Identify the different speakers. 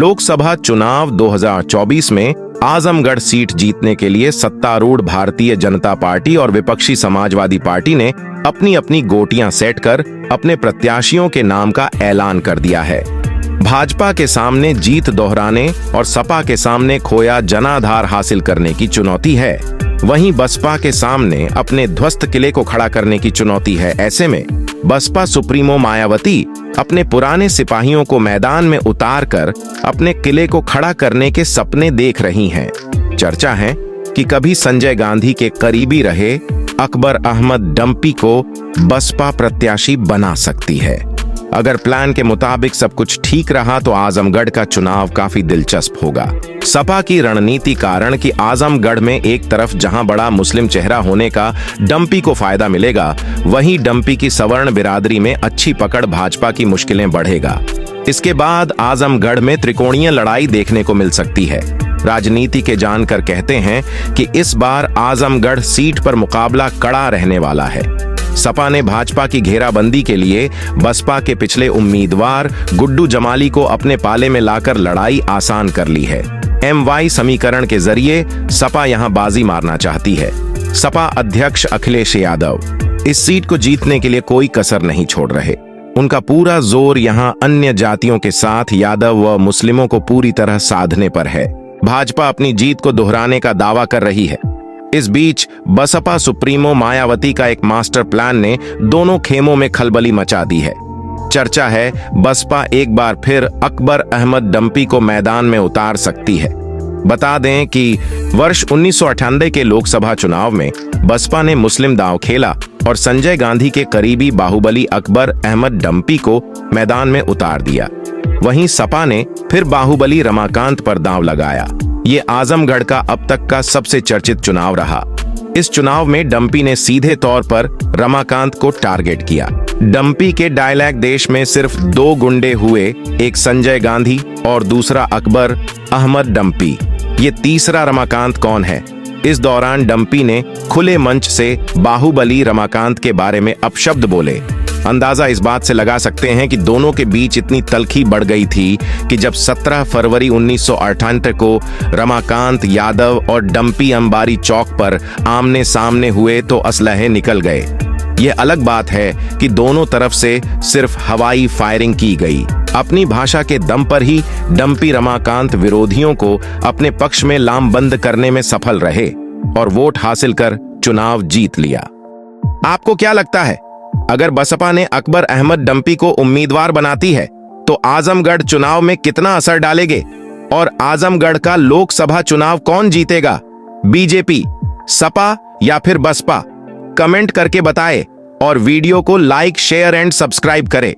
Speaker 1: लोकसभा चुनाव 2024 में आजमगढ़ सीट जीतने के लिए सत्तारूढ़ भारतीय जनता पार्टी और विपक्षी समाजवादी पार्टी ने अपनी अपनी गोटियां सेट कर अपने प्रत्याशियों के नाम का ऐलान कर दिया है। भाजपा के सामने जीत दोहराने और सपा के सामने खोया जनाधार हासिल करने की चुनौती है। वहीं बसपा के सामने अपने ध्वस्त किले को खड़ा करने की चुनौती है। ऐसे में बसपा सुप्रीमो मायावती अपने पुराने सिपाहियों को मैदान में उतार कर अपने किले को खड़ा करने के सपने देख रही हैं। चर्चा है कि कभी संजय गांधी के करीबी रहे अकबर अहमद डंपी को बसपा प्रत्याशी बना सकती है। अगर प्लान के मुताबिक सब कुछ ठीक रहा तो आजमगढ़ का चुनाव काफी दिलचस्प होगा। सपा की रणनीति कारण कि आजमगढ़ में एक तरफ जहां बड़ा मुस्लिम चेहरा होने का डंपी को फायदा मिलेगा, वहीं डंपी की सवर्ण बिरादरी में अच्छी पकड़ भाजपा की मुश्किलें बढ़ेगा। इसके बाद आजमगढ़ में त्रिकोणीय लड़ाई देखने को मिल सकती है। राजनीति के जानकार कहते हैं कि इस बार आजमगढ़ सीट पर मुकाबला कड़ा रहने वाला है। सपा ने भाजपा की घेराबंदी के लिए बसपा के पिछले उम्मीदवार गुड्डू जमाली को अपने पाले में लाकर लड़ाई आसान कर ली है। MY समीकरण के जरिए सपा यहां बाजी मारना चाहती है। सपा अध्यक्ष अखिलेश यादव इस सीट को जीतने के लिए कोई कसर नहीं छोड़ रहे। उनका पूरा जोर यहां अन्य जातियों के साथ यादव व मुस्लिमों को पूरी तरह साधने पर है। भाजपा अपनी जीत को दोहराने का दावा कर रही है। इस बीच बसपा सुप्रीमो मायावती का एक मास्टर प्लान ने दोनों खेमों में खलबली मचा दी है। चर्चा है बसपा एक बार फिर अकबर अहमद डंपी को मैदान में उतार सकती है। बता दें कि वर्ष 1998 के लोकसभा चुनाव में बसपा ने मुस्लिम दांव खेला और संजय गांधी के करीबी बाहुबली अकबर अहमद डंपी को मैदान में उतार दिया। वहीं सपा ने फिर बाहुबली रमाकांत पर दांव लगाया। ये आजमगढ़ का अब तक का सबसे चर्चित चुनाव रहा। इस चुनाव में डंपी ने सीधे तौर पर रमाकांत को टारगेट किया। डंपी के डायलॉग देश में सिर्फ 2 गुंडे हुए, एक संजय गांधी और दूसरा अकबर अहमद डंपी। ये तीसरा रमाकांत कौन है? इस दौरान डंपी ने खुले मंच से बाहुबली रमाकांत के बारे में अपशब्द बोले। अंदाजा इस बात से लगा सकते हैं कि दोनों के बीच इतनी तल्खी बढ़ गई थी कि जब 17 फरवरी 1998 को रमाकांत यादव और डंपी अंबारी चौक पर आमने सामने हुए तो असलहे निकल गए। ये अलग बात है कि दोनों तरफ से सिर्फ हवाई फायरिंग की गई। अपनी भाषा के दम पर ही डंपी रमाकांत विरोधियों को अपने पक्ष में लामबंद करने में सफल रहे और वोट हासिल कर चुनाव जीत लिया। आपको क्या लगता है, अगर बसपा ने अकबर अहमद डंपी को उम्मीदवार बनाती है तो आजमगढ़ चुनाव में कितना असर डालेंगे और आजमगढ़ का लोकसभा चुनाव कौन जीतेगा? बीजेपी, सपा या फिर बसपा? कमेंट करके बताएं और वीडियो को लाइक, शेयर एंड सब्सक्राइब करें।